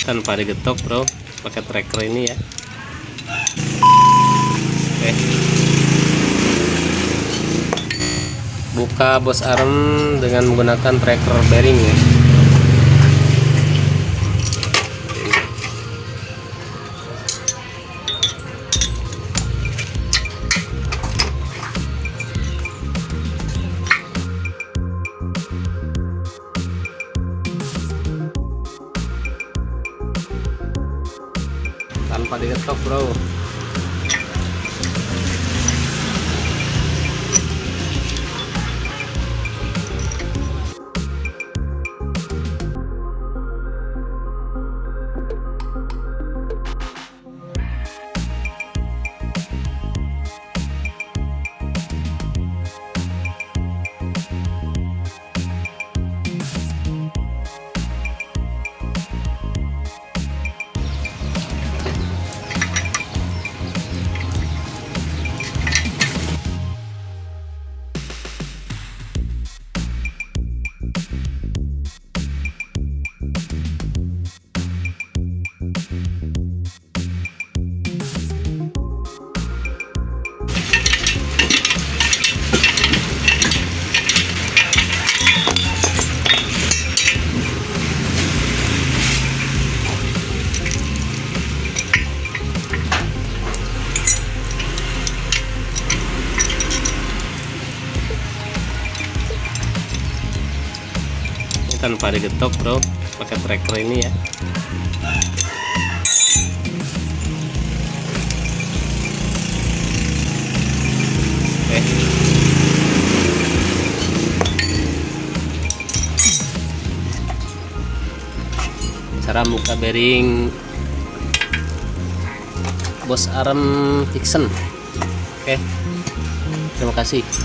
Tanpa digetok bro, pakai tracker ini ya. Oke, buka bos arm dengan menggunakan tracker bearing ya. Tanpa digetok bro. Tanpa digetok bro, pakai tracker ini ya. Oke, cara buka bearing bos arm Vixion. Oke, terima kasih.